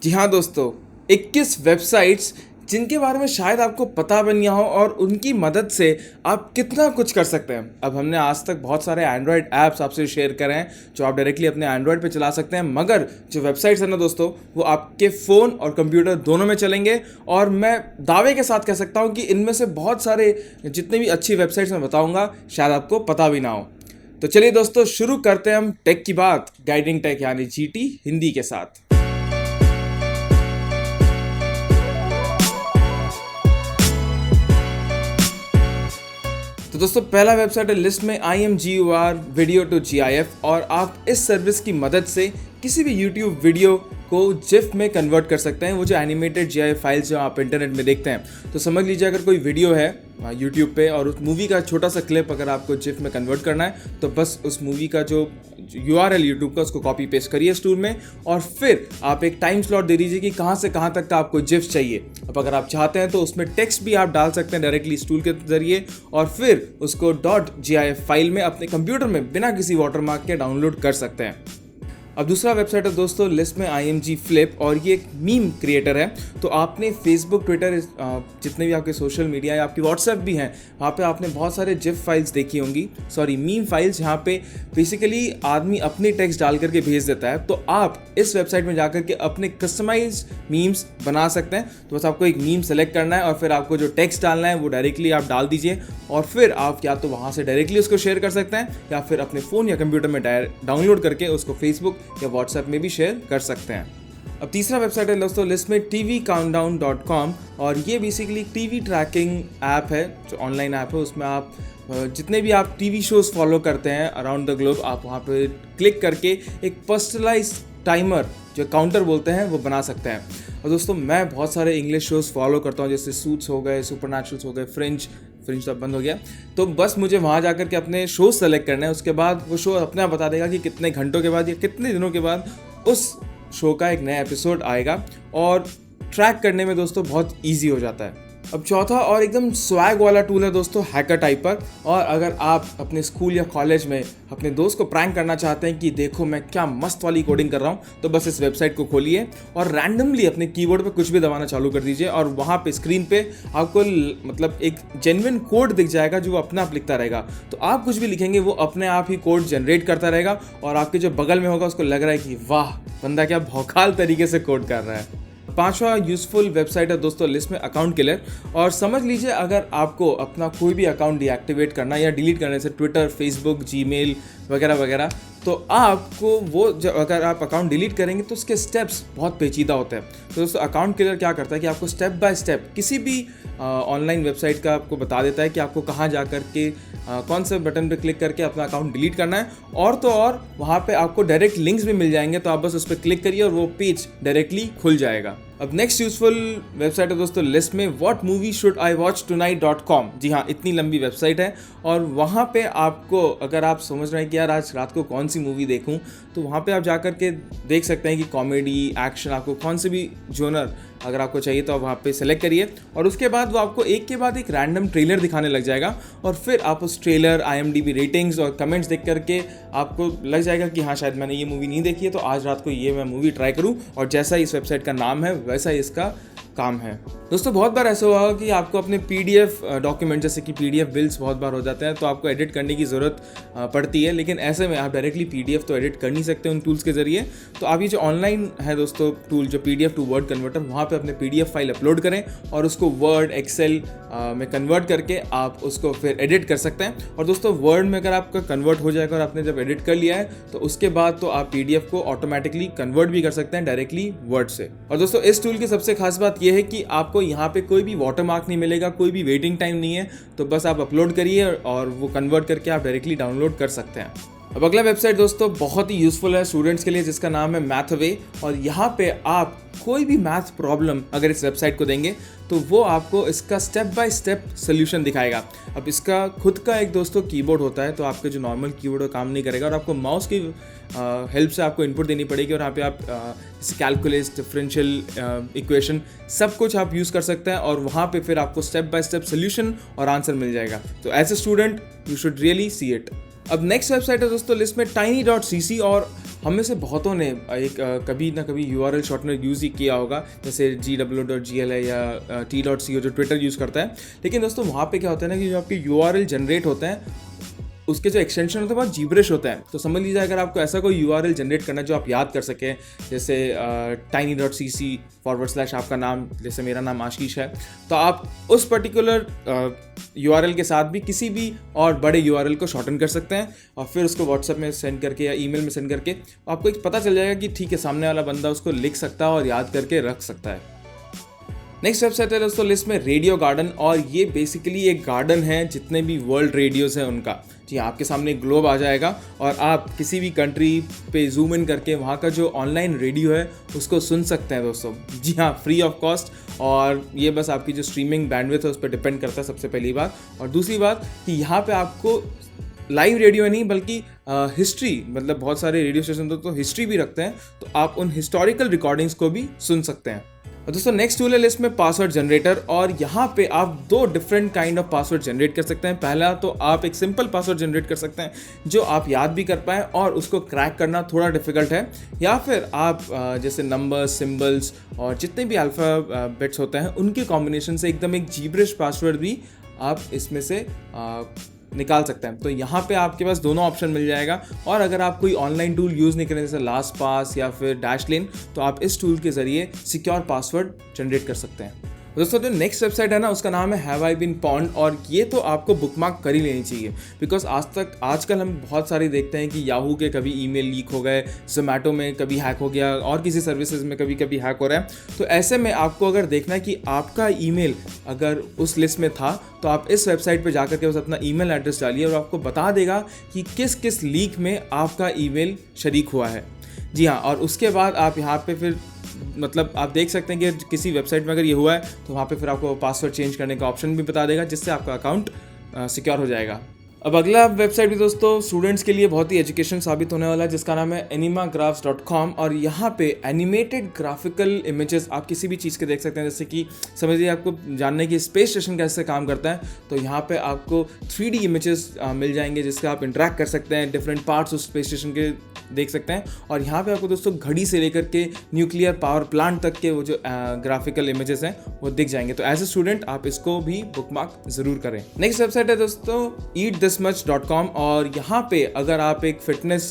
जी हाँ दोस्तों, 21 वेबसाइट्स जिनके बारे में शायद आपको पता भी नहीं हो और उनकी मदद से आप कितना कुछ कर सकते हैं। अब हमने आज तक बहुत सारे एंड्रॉयड ऐप्स आपसे शेयर करे हैं जो आप डायरेक्टली अपने एंड्रॉयड पे चला सकते हैं, मगर जो वेबसाइट्स है ना दोस्तों, वो आपके फ़ोन और कंप्यूटर दोनों में चलेंगे। और मैं दावे के साथ कह सकता हूँ कि इनमें से बहुत सारे जितनी भी अच्छी वेबसाइट्स मैं बताऊँगा शायद आपको पता भी ना हो। तो चलिए दोस्तों, शुरू करते हैं हम टेक की बात गाइडिंग टेक यानी जीटी हिंदी के साथ। तो दोस्तों, पहला वेबसाइट है लिस्ट में IMGUR वीडियो टू GIF, और आप इस सर्विस की मदद से किसी भी YouTube वीडियो को जिफ में कन्वर्ट कर सकते हैं। वो जो एनिमेटेड GIF फाइल्स जो आप इंटरनेट में देखते हैं, तो समझ लीजिए अगर कोई वीडियो है YouTube पे और उस मूवी का छोटा सा क्लिप अगर आपको जिफ में कन्वर्ट करना है, तो बस उस मूवी का जो URL YouTube का उसको कॉपी पेस्ट करिए इस टूल में, और फिर आप एक टाइम स्लॉट दे दीजिए कि कहाँ से कहाँ तक का आपको जिफ चाहिए। अब अगर आप चाहते हैं तो उसमें टेक्स्ट भी आप डाल सकते हैं डायरेक्टली इस टूल के जरिए, और फिर उसको .gif फाइल में अपने कंप्यूटर में बिना किसी वाटरमार्क के डाउनलोड कर सकते हैं। अब दूसरा वेबसाइट है दोस्तों लिस्ट में IMG Flip, और ये एक मीम क्रिएटर है। तो आपने फेसबुक, ट्विटर, जितने भी आपके सोशल मीडिया या आपकी व्हाट्सएप भी हैं, वहाँ पे आपने बहुत सारे जिफ फाइल्स देखी होंगी, मीम फाइल्स, जहाँ पे बेसिकली आदमी अपने टेक्स्ट डाल करके भेज देता है। तो आप इस वेबसाइट में जाकर के अपने कस्टमाइज मीम्स बना सकते हैं। तो बस आपको एक मीम सेलेक्ट करना है और फिर आपको जो टेक्स्ट डालना है वो डायरेक्टली आप डाल दीजिए, और फिर आप या तो वहाँ से डायरेक्टली उसको शेयर कर सकते हैं या फिर अपने फ़ोन या कंप्यूटर में डाउनलोड करके उसको फेसबुक या व्हाट्सएप में भी शेयर कर सकते हैं। अब तीसरा वेबसाइट है दोस्तों लिस्ट में tvcountdown.com, और ये बेसिकली टीवी ट्रैकिंग ऐप है, जो ऑनलाइन ऐप है। उसमें आप जितने भी आप टीवी शोज़ फॉलो करते हैं अराउंड द ग्लोब, आप वहाँ पे क्लिक करके एक पर्सनलाइज टाइमर, जो काउंटर बोलते हैं, वो बना सकते हैं। और दोस्तों, मैं बहुत सारे इंग्लिश शोज़ फॉलो करता हूँ, जैसे सूट्स हो गए, सुपरनैचुरल्स हो गए, फ्रिंज तो अब बंद हो गया। तो बस मुझे वहाँ जाकर के अपने शो सेलेक्ट करना है, उसके बाद वो शो अपने आप बता देगा कि कितने घंटों के बाद या कितने दिनों के बाद उस शो का एक नया एपिसोड आएगा, और ट्रैक करने में दोस्तों बहुत ईजी हो जाता है। अब चौथा और एकदम स्वैग वाला टूल है दोस्तों हैकर टाइपर, और अगर आप अपने स्कूल या कॉलेज में अपने दोस्त को प्रैंक करना चाहते हैं कि देखो मैं क्या मस्त वाली कोडिंग कर रहा हूँ, तो बस इस वेबसाइट को खोलिए और रैंडमली अपने कीबोर्ड पे कुछ भी दबाना चालू कर दीजिए, और वहाँ पे स्क्रीन पे आपको मतलब एक जेन्युइन कोड दिख जाएगा जो अपने आप लिखता रहेगा। तो आप कुछ भी लिखेंगे वो अपने आप ही कोड जनरेट करता रहेगा, और आपके जो बगल में होगा उसको लग रहा है कि वाह, बंदा क्या भौकाल तरीके से कोड कर रहा है। पांचवा यूजफुल वेबसाइट है दोस्तों लिस्ट में अकाउंट किलर, और समझ लीजिए अगर आपको अपना कोई भी अकाउंट डीएक्टिवेट करना या डिलीट करने से, ट्विटर, फेसबुक, जीमेल वगैरह वगैरह, तो आपको वो अगर आप अकाउंट डिलीट करेंगे तो उसके स्टेप्स बहुत पेचीदा होते हैं। तो दोस्तों, अकाउंट किलर क्या करता है कि आपको स्टेप बाय स्टेप किसी भी ऑनलाइन वेबसाइट का आपको बता देता है कि आपको कहाँ जा कर के कौन से बटन पे क्लिक करके अपना अकाउंट डिलीट करना है, और तो और वहाँ पे आपको डायरेक्ट लिंक्स भी मिल जाएंगे। तो आप बस उस पर क्लिक करिए और वो पेज डायरेक्टली खुल जाएगा। अब नेक्स्ट यूजफुल वेबसाइट है दोस्तों लिस्ट में whatmovieshouldIwatchtonight.com। जी हाँ, इतनी लंबी वेबसाइट है, और वहाँ पे आपको, अगर आप समझ रहे हैं कि यार आज रात को कौन सी मूवी देखूं, तो वहाँ पे आप जाकर के देख सकते हैं कि कॉमेडी, एक्शन, आपको कौन से भी जोनर अगर आपको चाहिए तो आप वहाँ पे सेलेक्ट करिए, और उसके बाद वो आपको एक के बाद एक रैंडम ट्रेलर दिखाने लग जाएगा, और फिर आप उस ट्रेलर, IMDb रेटिंग्स और कमेंट्स देख करके आपको लग जाएगा कि हाँ, शायद मैंने ये मूवी नहीं देखी है, तो आज रात को ये मैं मूवी ट्राई करूँ। और जैसा इस वेबसाइट का नाम है वैसा ही इसका काम है। दोस्तों, बहुत बार ऐसा हुआ कि आपको अपने PDF डॉक्यूमेंट, जैसे कि PDF बिल्स बहुत बार हो जाते हैं, तो आपको एडिट करने की ज़रूरत पड़ती है, लेकिन ऐसे में आप डायरेक्टली PDF तो एडिट कर नहीं सकते उन टूल्स के ज़रिए। तो आप ये जो ऑनलाइन है दोस्तों टूल, जो PDF टू वर्ड कन्वर्टर, वहाँ पे अपने PDF फाइल अपलोड करें और उसको वर्ड, एक्सेल में कन्वर्ट करके आप उसको फिर एडिट कर सकते हैं। और दोस्तों, वर्ड में अगर आपका कन्वर्ट हो जाएगा और आपने जब एडिट कर लिया है, तो उसके बाद तो आप PDF को ऑटोमेटिकली कन्वर्ट भी कर सकते हैं डायरेक्टली वर्ड से। और दोस्तों, इस टूल की सबसे खास बात यह है कि आपको यहाँ पे कोई भी वाटरमार्क नहीं मिलेगा, कोई भी वेटिंग टाइम नहीं है। तो बस आप अपलोड करिए और वो कन्वर्ट करके आप डायरेक्टली डाउनलोड कर सकते हैं। अब अगला वेबसाइट दोस्तों बहुत ही यूजफुल है स्टूडेंट्स के लिए, जिसका नाम है मैथवे, और यहाँ पे आप कोई भी मैथ प्रॉब्लम अगर इस वेबसाइट को देंगे तो वो आपको इसका स्टेप बाय स्टेप सोल्यूशन दिखाएगा। अब इसका खुद का एक दोस्तों कीबोर्ड होता है, तो आपके जो नॉर्मल कीबोर्ड काम नहीं करेगा, और आपको माउस की हेल्प से आपको इनपुट देनी पड़ेगी, और यहाँ पे आप जैसे कैलकुलेस, डिफरेंशियल इक्वेशन, सब कुछ आप यूज़ कर सकते हैं, और वहाँ पे फिर आपको स्टेप बाय स्टेप सोल्यूशन और आंसर मिल जाएगा। तो as a student you should really see it. अब नेक्स्ट वेबसाइट है दोस्तों लिस्ट में tiny.cc, और हम में से बहुतों ने एक कभी ना कभी URL शॉर्टनर यूज़ ही किया होगा, जैसे gw.gl है या t.co जो ट्विटर यूज़ करता है। लेकिन दोस्तों वहाँ पे क्या होता है ना कि जो आपके URL जनरेट होते हैं उसके जो एक्सटेंशन होते हैं बहुत जीब्रिश होता है। तो समझ लीजिए अगर आपको ऐसा कोई URL जनरेट करना है जो आप याद कर सकें, जैसे tiny.cc/ आपका नाम, जैसे मेरा नाम आशीष है, तो आप उस पर्टिकुलर URL के साथ भी किसी भी और बड़े URL को शॉर्टन कर सकते हैं और फिर उसको व्हाट्सएप में सेंड करके या ईमेल में सेंड करके आपको एक पता चल जाएगा कि ठीक है, सामने वाला बंदा उसको लिख सकता है और याद करके रख सकता है। नेक्स्ट वेबसाइट है दोस्तों लिस्ट में रेडियो गार्डन, और ये बेसिकली एक गार्डन है जितने भी वर्ल्ड रेडियोज़ हैं उनका। जी, आपके सामने एक ग्लोब आ जाएगा और आप किसी भी कंट्री पे जूम इन करके वहाँ का जो ऑनलाइन रेडियो है उसको सुन सकते हैं दोस्तों। जी हाँ, फ्री ऑफ कॉस्ट, और ये बस आपकी जो स्ट्रीमिंग बैंडविड्थ है उस पर डिपेंड करता है, सबसे पहली बात। और दूसरी बात कि यहाँ पे आपको लाइव रेडियो नहीं बल्कि हिस्ट्री, मतलब बहुत सारे रेडियो स्टेशन तो हिस्ट्री भी रखते हैं, तो आप उन हिस्टोरिकल रिकॉर्डिंग्स को भी सुन सकते हैं। और दोस्तों नेक्स्ट टूल है लिस्ट में पासवर्ड जनरेटर, और यहाँ पे आप 2 different kind of password generate कर सकते हैं। पहला तो आप एक सिंपल पासवर्ड जनरेट कर सकते हैं जो आप याद भी कर पाएँ और उसको क्रैक करना थोड़ा डिफिकल्ट है, या फिर आप जैसे नंबर्स, सिम्बल्स और जितने भी अल्फ़ाबेट्स होते हैं उनके कॉम्बिनेशन से एकदम एक जीब्रिश पासवर्ड भी आप इसमें से निकाल सकते हैं। तो यहाँ पे आपके पास दोनों ऑप्शन मिल जाएगा, और अगर आप कोई ऑनलाइन टूल यूज़ नहीं करें जैसे लास्ट पास या फिर डैशलेन, तो आप इस टूल के ज़रिए सिक्योर पासवर्ड जनरेट कर सकते हैं। दोस्तों जो नेक्स्ट वेबसाइट है ना उसका नाम है हैव आई बीन पॉन्ड, और ये तो आपको बुकमार्क कर ही लेनी चाहिए, बिकॉज आजकल हम बहुत सारे देखते हैं कि याहू के कभी ईमेल लीक हो गए, जोमेटो में कभी हैक हो गया, और किसी सर्विसेज में कभी कभी हैक हो रहा है। तो ऐसे में आपको अगर देखना है कि आपका ईमेल अगर उस लिस्ट में था, तो आप इस वेबसाइट पे जाकर के बस अपना ईमेल एड्रेस डालिए और आपको बता देगा कि किस किस लीक में आपका ईमेल शरीक हुआ है। जी हाँ, और उसके बाद आप यहाँ पे फिर मतलब आप देख सकते हैं कि किसी वेबसाइट में अगर ये हुआ है तो वहाँ पे फिर आपको पासवर्ड चेंज करने का ऑप्शन भी बता देगा, जिससे आपका अकाउंट सिक्योर हो जाएगा। अब अगला वेबसाइट भी दोस्तों स्टूडेंट्स के लिए बहुत ही एजुकेशन साबित होने वाला है, जिसका नाम है animagraphs.com, और यहाँ पे एनिमेटेड ग्राफिकल इमेजेस आप किसी भी चीज़ के देख सकते हैं। जैसे कि समझिए आपको जानने की स्पेस स्टेशन कैसे काम करता है, तो यहाँ पे आपको 3D इमेजेस मिल जाएंगे जिससे आप इंटरेक्ट कर सकते हैं, डिफरेंट पार्ट्स उस स्पेस स्टेशन के देख सकते हैं। और यहाँ पे आपको दोस्तों घड़ी से लेकर के न्यूक्लियर पावर प्लांट तक के वो जो ग्राफिकल इमेजेस हैं वो दिख जाएंगे। तो एज ए स्टूडेंट आप इसको भी बुकमार्क जरूर करें। नेक्स्ट वेबसाइट है दोस्तों eatthismuch.com, और यहाँ पे अगर आप एक फिटनेस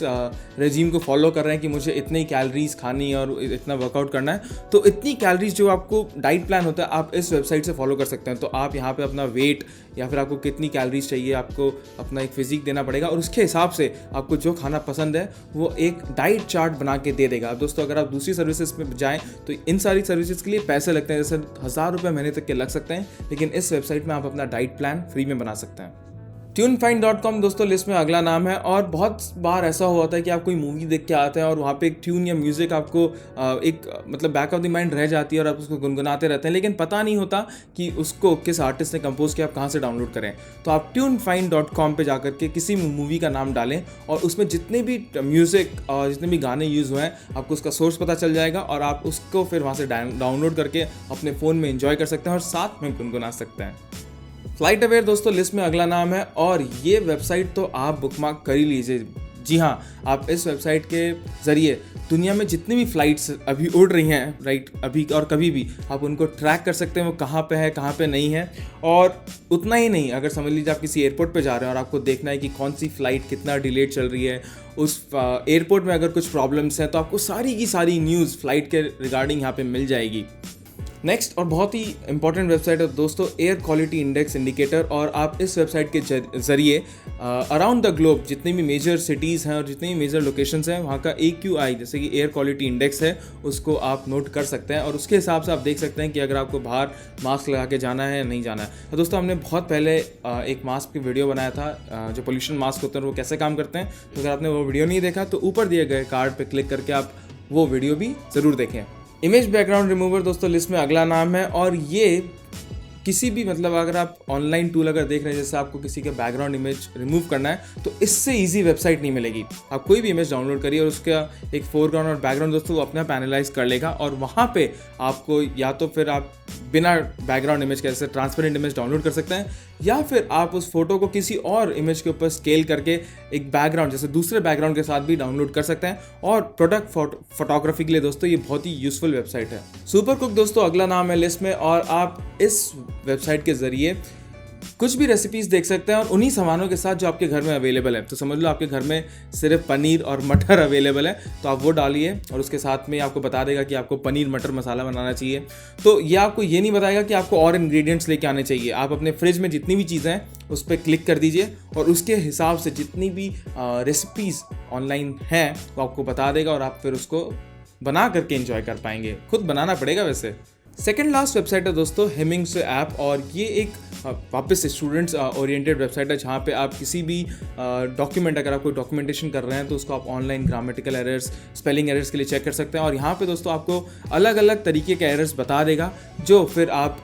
रेजिम को फॉलो कर रहे हैं कि मुझे इतनी कैलोरीज खानी और इतना वर्कआउट करना है, तो इतनी कैलोरीज जो आपको डाइट प्लान होता है आप इस वेबसाइट से फॉलो कर सकते हैं। तो आप यहाँ पे अपना वेट या फिर आपको कितनी कैलोरीज चाहिए, आपको अपना एक फिजिक देना पड़ेगा, और उसके हिसाब से आपको जो खाना पसंद है वो एक डाइट चार्ट बना के दे देगा। दोस्तों अगर आप दूसरी सर्विसेज में जाएं तो इन सारी सर्विसेज के लिए पैसे लगते हैं, जैसे 1000 रुपये महीने तक के लग सकते हैं, लेकिन इस वेबसाइट में आप अपना डाइट प्लान फ्री में बना सकते हैं। tunefind.com दोस्तों लिस्ट में अगला नाम है, और बहुत बार ऐसा होता है कि आप कोई मूवी देख के आते हैं और वहाँ पे एक ट्यून या म्यूज़िक आपको एक मतलब बैक ऑफ द माइंड रह जाती है और आप उसको गुनगुनाते रहते हैं, लेकिन पता नहीं होता कि उसको किस आर्टिस्ट ने कंपोज किया, आप कहाँ से डाउनलोड करें। तो आप tunefind.com पे जाकर के किसी मूवी का नाम डालें और उसमें जितने भी म्यूज़िक और जितने भी गाने यूज़ हुए हैं आपको उसका सोर्स पता चल जाएगा, और आप उसको फिर वहाँ से डाउनलोड करके अपने फ़ोन में एंजॉय कर सकते हैं और साथ में गुनगुना सकते हैं। फ्लाइट अवेयर दोस्तों लिस्ट में अगला नाम है, और ये वेबसाइट तो आप बुकमार्क कर ही लीजिए। जी हाँ, आप इस वेबसाइट के ज़रिए दुनिया में जितनी भी फ़्लाइट्स अभी उड़ रही हैं, राइट, अभी और कभी भी आप उनको ट्रैक कर सकते हैं, वो कहाँ पे है कहाँ पे नहीं है। और उतना ही नहीं, अगर समझ लीजिए आप किसी एयरपोर्ट पे जा रहे हैं और आपको देखना है कि कौन सी फ़्लाइट कितना डिलेड चल रही है, उस एयरपोर्ट में अगर कुछ प्रॉब्लम्स हैं तो आपको सारी की सारी न्यूज़ फ़्लाइट के रिगार्डिंग यहाँ पर मिल जाएगी। नेक्स्ट और बहुत ही इंपॉर्टेंट वेबसाइट है दोस्तों एयर क्वालिटी इंडेक्स इंडिकेटर, और आप इस वेबसाइट के ज़रिए अराउंड द ग्लोब जितनी भी मेजर सिटीज़ हैं और जितनी भी मेजर लोकेशंस हैं वहाँ का AQI जैसे कि एयर क्वालिटी इंडेक्स है उसको आप नोट कर सकते हैं, और उसके हिसाब से आप देख सकते हैं कि अगर आपको बाहर मास्क लगा के जाना है या नहीं जाना है। तो दोस्तों हमने बहुत पहले एक मास्क की वीडियो बनाया था, जो पोल्यूशन मास्क होते हैं वो कैसे काम करते हैं। तो अगर आपने वो वीडियो नहीं देखा तो ऊपर दिए गए कार्ड पर क्लिक करके आप वो वीडियो भी ज़रूर देखें। इमेज बैकग्राउंड रिमूवर दोस्तों लिस्ट में अगला नाम है, और ये किसी भी मतलब अगर आप ऑनलाइन टूल अगर देख रहे हैं जैसे आपको किसी का बैकग्राउंड इमेज रिमूव करना है तो इससे इजी वेबसाइट नहीं मिलेगी। आप कोई भी इमेज डाउनलोड करिए और उसका एक फोरग्राउंड और बैकग्राउंड दोस्तों वो अपने आप एनालाइज कर लेगा, और वहाँ पे आपको या तो फिर आप बिना बैकग्राउंड इमेज के जैसे ट्रांसपेरेंट इमेज डाउनलोड कर सकते हैं, या फिर आप उस फोटो को किसी और इमेज के ऊपर स्केल करके एक बैकग्राउंड जैसे दूसरे बैकग्राउंड के साथ भी डाउनलोड कर सकते हैं। और प्रोडक्ट फोटोग्राफी के लिए दोस्तों ये बहुत ही यूजफुल वेबसाइट है। सुपर कुक दोस्तों अगला नाम है लिस्ट में, और आप इस वेबसाइट के जरिए कुछ भी रेसिपीज देख सकते हैं और उन्हीं सामानों के साथ जो आपके घर में अवेलेबल है। तो समझ लो आपके घर में सिर्फ पनीर और मटर अवेलेबल है, तो आप वो डालिए और उसके साथ में आपको बता देगा कि आपको पनीर मटर मसाला बनाना चाहिए। तो ये आपको ये नहीं बताएगा कि आपको और इंग्रेडिएंट्स लेके आने चाहिए। आप अपने फ्रिज में जितनी भी चीज़ें हैं उस पर क्लिक कर दीजिए और उसके हिसाब से जितनी भी रेसिपीज़ ऑनलाइन हैं वो आपको बता देगा और आप फिर उसको बना करके एंजॉय कर पाएंगे। खुद बनाना पड़ेगा वैसे। सेकेंड लास्ट वेबसाइट है दोस्तों हेमिंग्स ऐप, और ये एक वापस से स्टूडेंट्स ओरिएंटेड वेबसाइट है जहाँ पे आप किसी भी डॉक्यूमेंट, अगर आप कोई डॉक्यूमेंटेशन कर रहे हैं तो उसको आप online grammatical errors, spelling errors के लिए चेक कर सकते हैं। और यहाँ पे दोस्तों आपको अलग अलग तरीके के एरर्स बता देगा जो फिर आप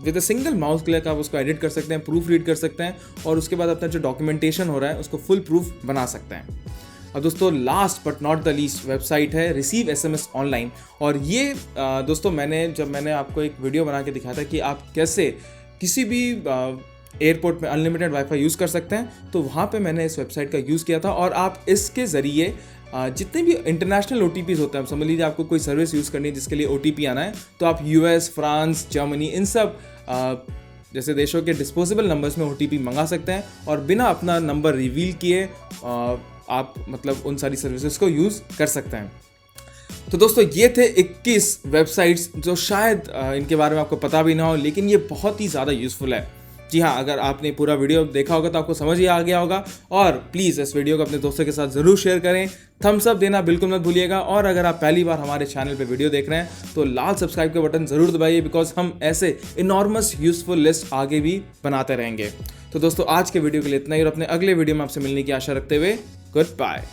with a single mouse click आप उसको एडिट कर सकते हैं, प्रूफ रीड कर सकते हैं और उसके बाद अपना जो डॉक्यूमेंटेशन हो रहा है उसको फुल प्रूफ बना सकते हैं। और दोस्तों last but not the least website है रिसीव SMS ऑनलाइन। और ये दोस्तों जब मैंने आपको एक वीडियो बना के दिखाया था कि आप कैसे किसी भी एयरपोर्ट में अनलिमिटेड वाईफाई यूज़ कर सकते हैं, तो वहाँ पे मैंने इस वेबसाइट का यूज़ किया था। और आप इसके ज़रिए जितने भी इंटरनेशनल OTPs होते हैं, समझ लीजिए आपको कोई सर्विस यूज़ करनी है जिसके लिए OTP आना है, तो आप US, फ्रांस, जर्मनी, इन सब जैसे देशों के डिस्पोजेबल नंबर्स में OTP मंगा सकते हैं और बिना अपना नंबर रिवील किए आप मतलब उन सारी सर्विसेज को यूज़ कर सकते हैं। तो दोस्तों ये थे 21 वेबसाइट्स जो शायद इनके बारे में आपको पता भी ना हो, लेकिन ये बहुत ही ज़्यादा यूज़फुल है। जी हाँ, अगर आपने पूरा वीडियो देखा होगा तो आपको समझ ही आ गया होगा। और प्लीज़ इस वीडियो को अपने दोस्तों के साथ ज़रूर शेयर करें, थम्स अप देना बिल्कुल मत भूलिएगा। और अगर आप पहली बार हमारे चैनल पे वीडियो देख रहे हैं तो लाल सब्सक्राइब का बटन ज़रूर दबाइए, बिकॉज हम ऐसे इनॉर्मस यूज़फुल लिस्ट आगे भी बनाते रहेंगे। तो दोस्तों आज के वीडियो के लिए इतना ही, और अपने अगले वीडियो में आपसे मिलने की आशा रखते हुए गुड बाय।